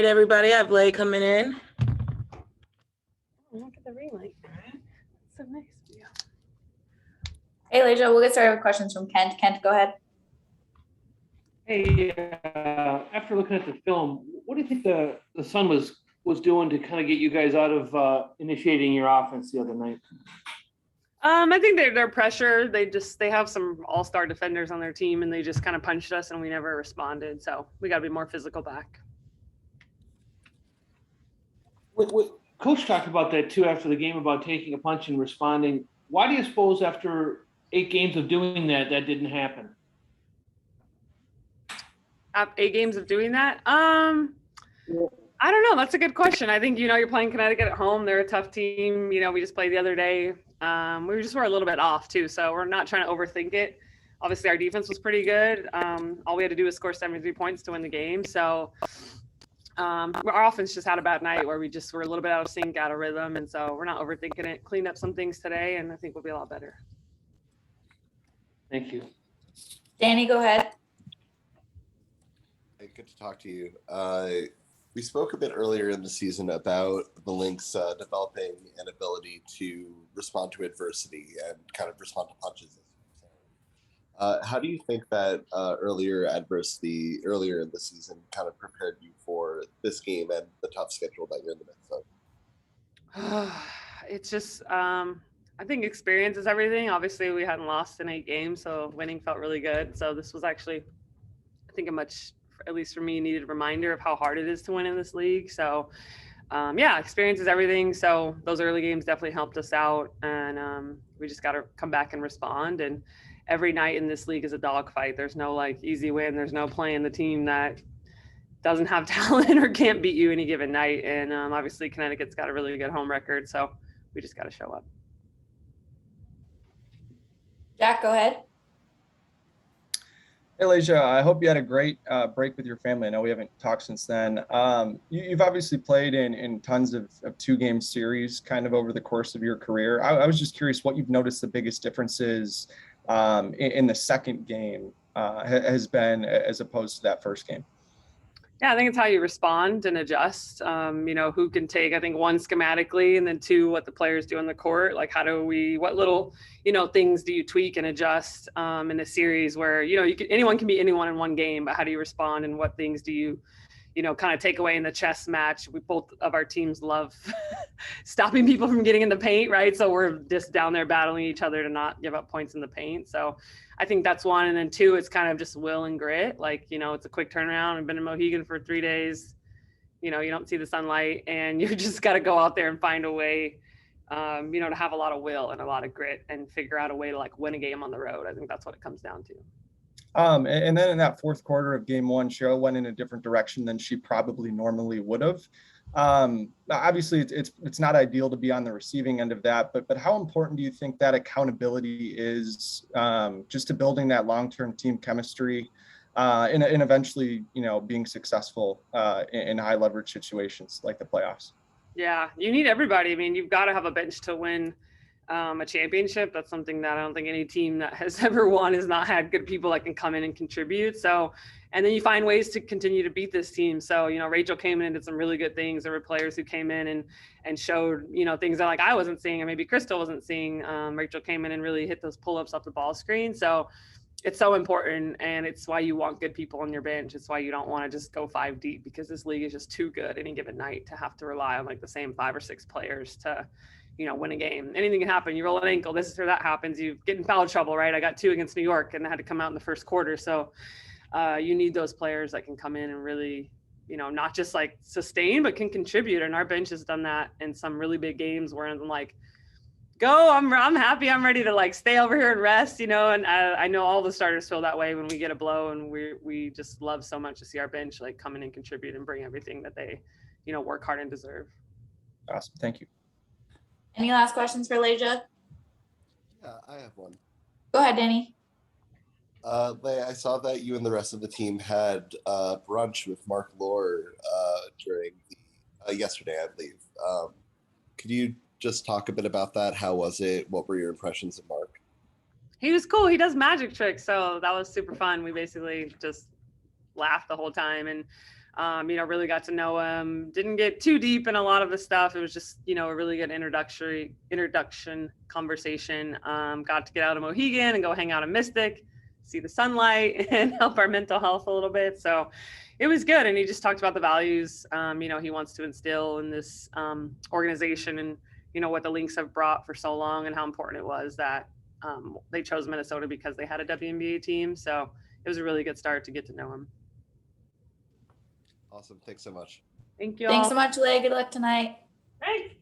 Hey everybody, I have Lay coming in. Oh, look at the ring light. It's so nice. Yeah. Hey, Leja, we'll get started with questions from Kent. Kent, go ahead. Hey, after looking at the film, what do you think the Sun was doing to kind of get you guys out of initiating your offense the other night? I think they're pressure. They have some all-star defenders on their team, and they just kind of punched us, and we never responded. So we got to be more physical back. Coach talked about that too after the game about taking a punch and responding. Why do you suppose after 8 games of doing that didn't happen? 8 games of doing that? I don't know. That's a good question. I think, you're playing Connecticut at home. They're a tough team. We just played the other day. We were a little bit off too. So we're not trying to overthink it. Obviously our defense was pretty good. All we had to do was score 73 points to win the game. So our offense just had a bad night where we just were a little bit out of sync, out of rhythm. And so we're not overthinking it. Cleaned up some things today, and I think we'll be a lot better. Thank you. Danny, go ahead. Hey, good to talk to you. We spoke a bit earlier in the season about the Lynx developing an ability to respond to adversity and kind of respond to punches. How do you think that earlier adversity earlier in the season kind of prepared you for this game and the tough schedule that you're in the midst of? It's just, I think experience is everything. Obviously, we hadn't lost in 8 games, so winning felt really good. So this was actually, I think, a much, at least for me, needed reminder of how hard it is to win in this league. So, yeah, experience is everything. So those early games definitely helped us out, and we just got to come back and respond. And every night in this league is a dogfight. There's no easy win. There's no playing the team that doesn't have talent or can't beat you any given night. And obviously Connecticut's got a really good home record, so we just got to show up. Jack, go ahead. Hey, Leja, I hope you had a great break with your family. I know we haven't talked since then. You've obviously played in tons of 2-game series kind of over the course of your career. I was just curious what you've noticed the biggest differences in the second game has been as opposed to that first game. Yeah, I think it's how you respond and adjust. Who can take, I think, 1, schematically, and then 2, what the players do on the court. Like, what little, things do you tweak and adjust in a series where, anyone can beat anyone in one game, but how do you respond, and what things do you, kind of take away in the chess match? Both of our teams love stopping people from getting in the paint, right? So we're just down there battling each other to not give up points in the paint. So I think that's 1. And then 2, it's kind of just will and grit. It's a quick turnaround. I've been in Mohegan for 3 days. You don't see the sunlight, and you just got to go out there and find a way, to have a lot of will and a lot of grit and figure out a way to win a game on the road. I think that's what it comes down to. And then in that fourth quarter of game 1, Cheryl went in a different direction than she probably normally would have. Obviously, it's not ideal to be on the receiving end of that, but how important do you think that accountability is just to building that long-term team chemistry and eventually, being successful in high leverage situations like the playoffs? Yeah, you need everybody. I mean, you've got to have a bench to win a championship. That's something that I don't think any team that has ever won has not had good people that can come in and contribute. So, and then you find ways to continue to beat this team. So, Rachel came in and did some really good things. There were players who came in and showed, things that I wasn't seeing, or maybe Crystal wasn't seeing. Rachel came in and really hit those pull-ups off the ball screen. So it's so important, and it's why you want good people on your bench. It's why you don't want to just go 5 deep, because this league is just too good any given night to have to rely on the same 5 or 6 players to win a game. Anything can happen. You roll an ankle, this or that happens. You get in foul trouble, right? I got 2 against New York, and I had to come out in the first quarter. So you need those players that can come in and really, not just sustain, but can contribute. And our bench has done that in some really big games where I'm go, I'm happy. I'm ready to stay over here and rest, and I know all the starters feel that way when we get a blow, and we just love so much to see our bench come in and contribute and bring everything that they, work hard and deserve. Awesome. Thank you. Any last questions for Leja? Yeah, I have one. Go ahead, Danny. Leia, I saw that you and the rest of the team had brunch with Mark Lohr during the yesterday, I believe. Could you just talk a bit about that? How was it? What were your impressions of Mark? He was cool. He does magic tricks, so that was super fun. We basically just laughed the whole time, and Really got to know him. Didn't get too deep in a lot of the stuff. It was just, a really good introduction conversation. Got to get out of Mohegan and go hang out in Mystic, see the sunlight and help our mental health a little bit. So it was good. And he just talked about the values, he wants to instill in this organization and, what the Lynx have brought for so long and how important it was that they chose Minnesota because they had a WNBA team. So it was a really good start to get to know him. Awesome. Thanks so much. Thank you. Thanks all. so much, Leigh. Good luck tonight. Thanks.